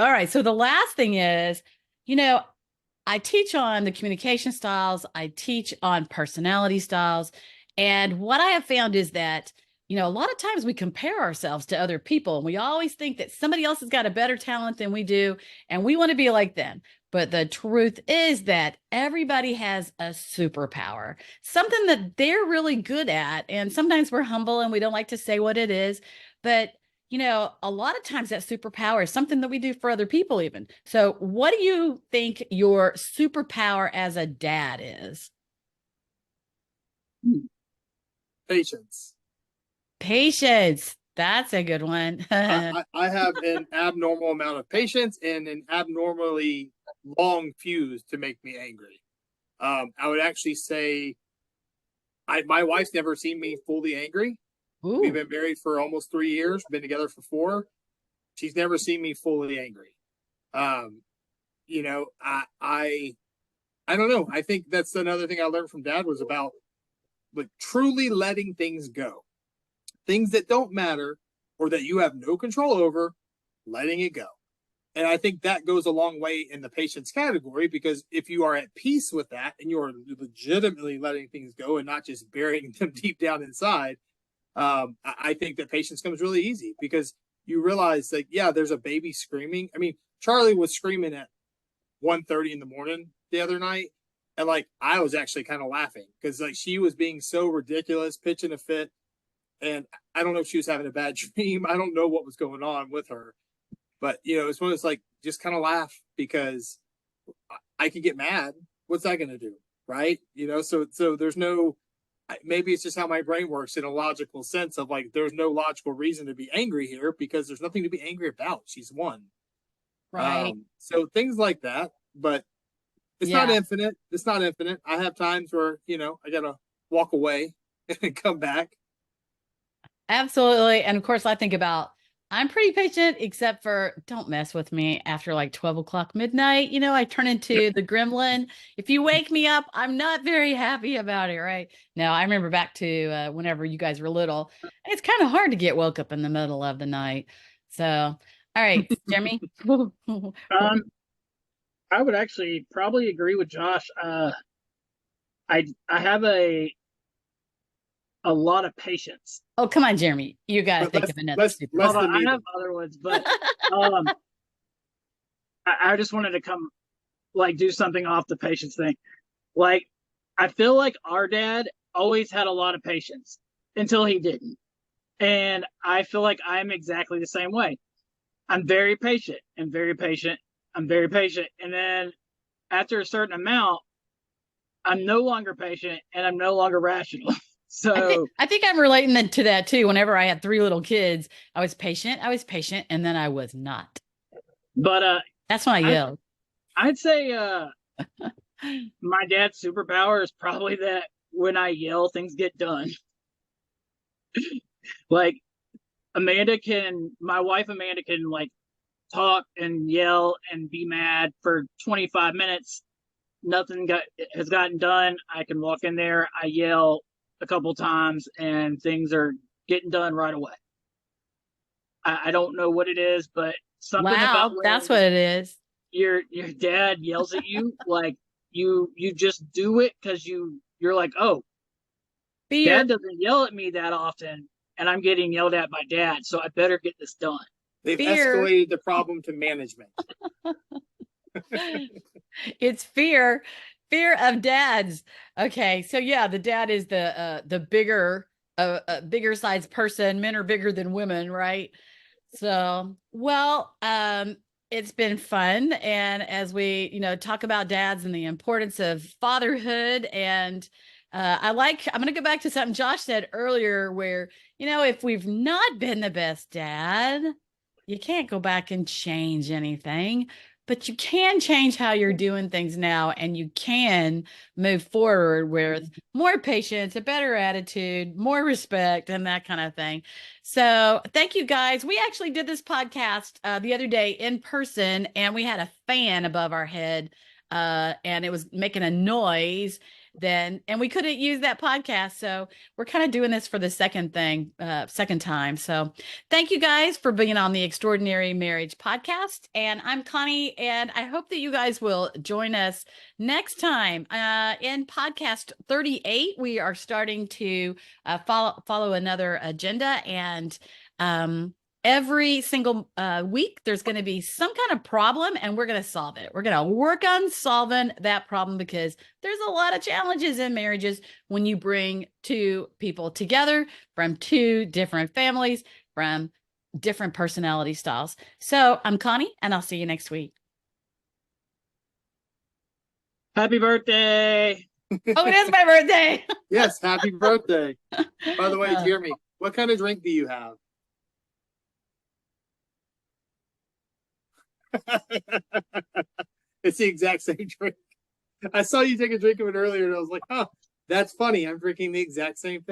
All right. So the last thing is, you know, I teach on the communication styles, I teach on personality styles. And what I have found is that, a lot of times we compare ourselves to other people and we always think that somebody else has got a better talent than we do and we want to be like them. But the truth is that everybody has a superpower, something that they're really good at. And sometimes we're humble and we don't like to say what it is. But a lot of times that superpower is something that we do for other people, even. So, what do you think your superpower as a dad is? Patience. Patience. That's a good one. I have an abnormal amount of patience and an abnormally long fuse to make me angry. I would actually say my wife's never seen me fully angry. We've Ooh, been married for almost 3 years, been together for 4. She's never seen me fully angry. Um, you know, I don't know. I think that's another thing I learned from dad was about like truly letting things go. Things that don't matter or that you have no control over, letting it go. And I think that goes a long way in the patience category because if you are at peace with that and you're legitimately letting things go and not just burying them deep down inside, I think that patience comes really easy because you realize like, yeah, there's a baby screaming. I mean, Charlie was screaming at 1:30 in the morning the other night. And like, I was actually kind of laughing because like she was being so ridiculous, pitching a fit. And I don't know if she was having a bad dream. I don't know what was going on with her. But, it's one of those like, just kind of laugh because I could get mad. What's that going to do? Right. So there's no, maybe it's just how my brain works in a logical sense of like, there's no logical reason to be angry here because there's nothing to be angry about. She's won. right. So things like that, but it's not Yeah, infinite. It's not infinite. I have times where, I got to walk away and come back. absolutely. And of course, I think about I'm pretty patient, except for don't mess with me after like 12 o'clock midnight. I turn into the gremlin. If you wake me up, I'm not very happy about it, right? Now, I remember back to whenever you guys were little, it's kind of hard to get woke up in the middle of the night. So, all right, Jeremy. Um, I would actually probably agree with Josh. I have a lot of patience. Oh, come on, Jeremy. You got to But think less of another less less Hold superpower. on, than I me have then. other ones, but um, I just wanted to come like do something off the patience thing. Like, I feel like our dad always had a lot of patience until he didn't, and I feel like I'm exactly the same way. I'm very patient and very patient. I'm very patient, and then after a certain amount, I'm no longer patient and I'm no longer rational. I think So, I think I'm relating to that too. Whenever I had three little kids, I was patient, and then I was not. but That's when I I yelled. I'd say my dad's superpower is probably that when I yell, things get done. Like my wife Amanda can like talk and yell and be mad for 25 minutes. Nothing has gotten done. I can walk in there, I yell a couple times, and things are getting done right away. I don't know what it is, but something about Wow, that's when what it is. your dad yells at you, like you just do it because you're like, oh, Fear. dad doesn't yell at me that often, and I'm getting yelled at by dad, so I better get this done. They've Fear. escalated the problem to management. It's fear. Fear of dads. Okay, so yeah, the dad is the bigger size person. Men are bigger than women, right? So, well, it's been fun. And as we, talk about dads and the importance of fatherhood, and I'm going to go back to something Josh said earlier, where, if we've not been the best dad, you can't go back and change anything. But you can change how you're doing things now, and you can move forward with more patience, a better attitude, more respect, and that kind of thing. So, thank you guys. We actually did this podcast the other day in person, and we had a fan above our head, and it was making a noise. then, and we couldn't use that podcast. So we're kind of doing this for the second time. So thank you guys for being on the Extraordinary Marriage Podcast. And I'm Connie, and I hope that you guys will join us next time in podcast 38. We are starting to follow another agenda, and every single week there's going to be some kind of problem, and we're going to solve it. We're going to work on solving that problem, because there's a lot of challenges in marriages when you bring two people together from two different families, from different personality styles. So I'm Connie, and I'll see you next week. Happy birthday. Oh, it is my birthday. Yes, happy birthday. By the way, Jeremy, what kind of drink do you have? It's the exact same drink. I saw you take a drink of it earlier, and I was like, "Oh, that's funny. I'm drinking the exact same thing."